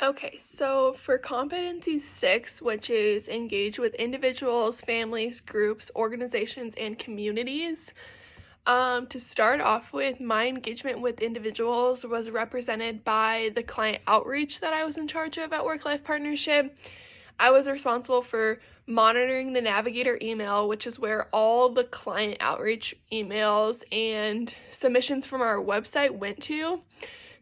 Okay, so for competency 6, which is engage with individuals, families, groups, organizations, and communities, to start off with, my engagement with individuals was represented by the client outreach that I was in charge of at Work Life Partnership. I was responsible for monitoring the navigator email, which is where all the client outreach emails and submissions from our website went to.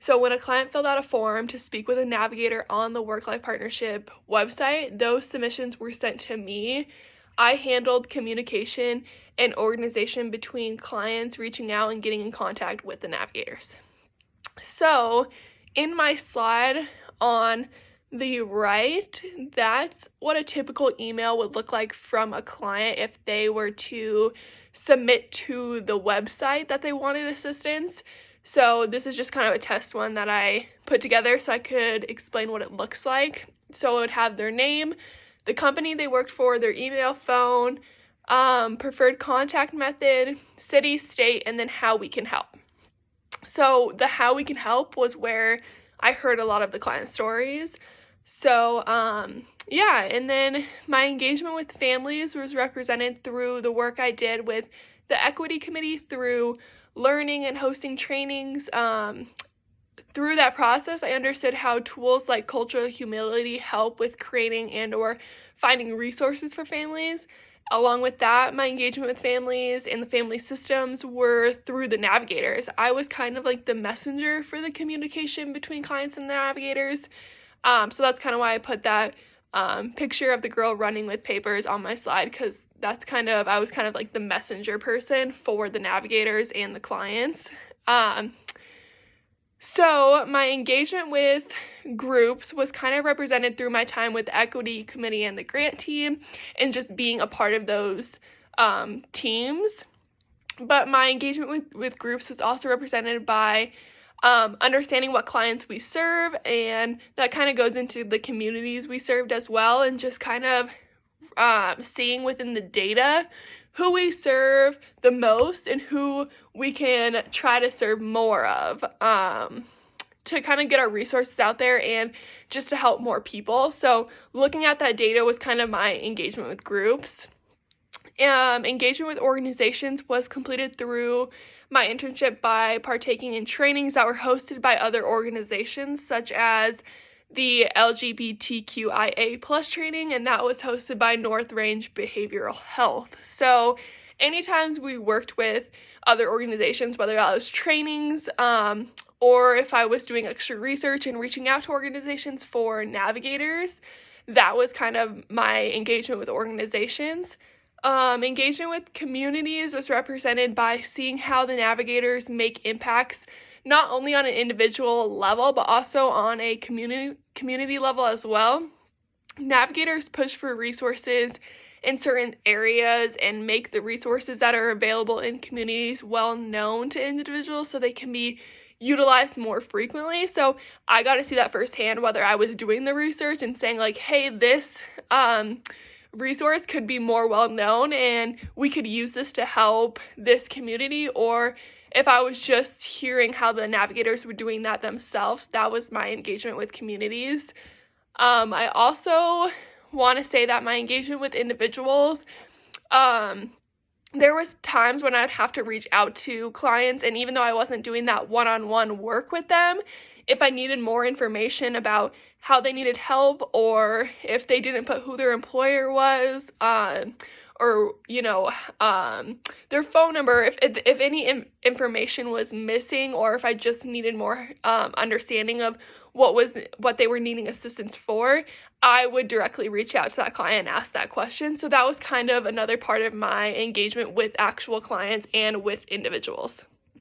So when a client filled out a form to speak with a navigator on the Work Life Partnership website, those submissions were sent to me. I handled communication and organization between clients reaching out and getting in contact with the navigators. So in my slide on the right, that's what a typical email would look like from a client if they were to submit to the website that they wanted assistance. So this is just kind of a test one that I put together so I could explain what it looks like. So it would have their name, the company they worked for, their email, phone, preferred contact method, city, state, and then how we can help. So the how we can help was where I heard a lot of the client stories. So and then my engagement with families was represented through the work I did with the equity committee, through learning and hosting trainings. Through that process, I understood how tools like cultural humility help with creating and or finding resources for families. Along with that, my engagement with families and the family systems were through the navigators. I was kind of like the messenger for the communication between clients and the navigators. So that's kind of why I put that picture of the girl running with papers on my slide, because I was kind of like the messenger person for the navigators and the clients. So my engagement with groups was kind of represented through my time with the equity committee and the grant team and just being a part of those teams. But my engagement with groups was also represented by understanding what clients we serve, and that kind of goes into the communities we served as well, and just kind of seeing within the data who we serve the most and who we can try to serve more of, to kind of get our resources out there and just to help more people. So looking at that data was kind of my engagement with groups. Engagement with organizations was completed through my internship by partaking in trainings that were hosted by other organizations, such as the LGBTQIA plus training, and that was hosted by North Range Behavioral Health. So anytime we worked with other organizations, whether that was trainings, or if I was doing extra research and reaching out to organizations for navigators, that was kind of my engagement with organizations. Engagement with communities was represented by seeing how the navigators make impacts not only on an individual level, but also on a community level as well. Navigators push for resources in certain areas and make the resources that are available in communities well known to individuals so they can be utilized more frequently. So I got to see that firsthand, whether I was doing the research and saying like, hey, this resource could be more well known and we could use this to help this community, or if I was just hearing how the navigators were doing that themselves. That was my engagement with communities. I also want to say that my engagement with individuals, there was times when I'd have to reach out to clients, and even though I wasn't doing that one-on-one work with them, if I needed more information about how they needed help, or if they didn't put who their employer was, or their phone number, if any information was missing, or if I just needed more understanding of what they were needing assistance for, I would directly reach out to that client and ask that question. So that was kind of another part of my engagement with actual clients and with individuals.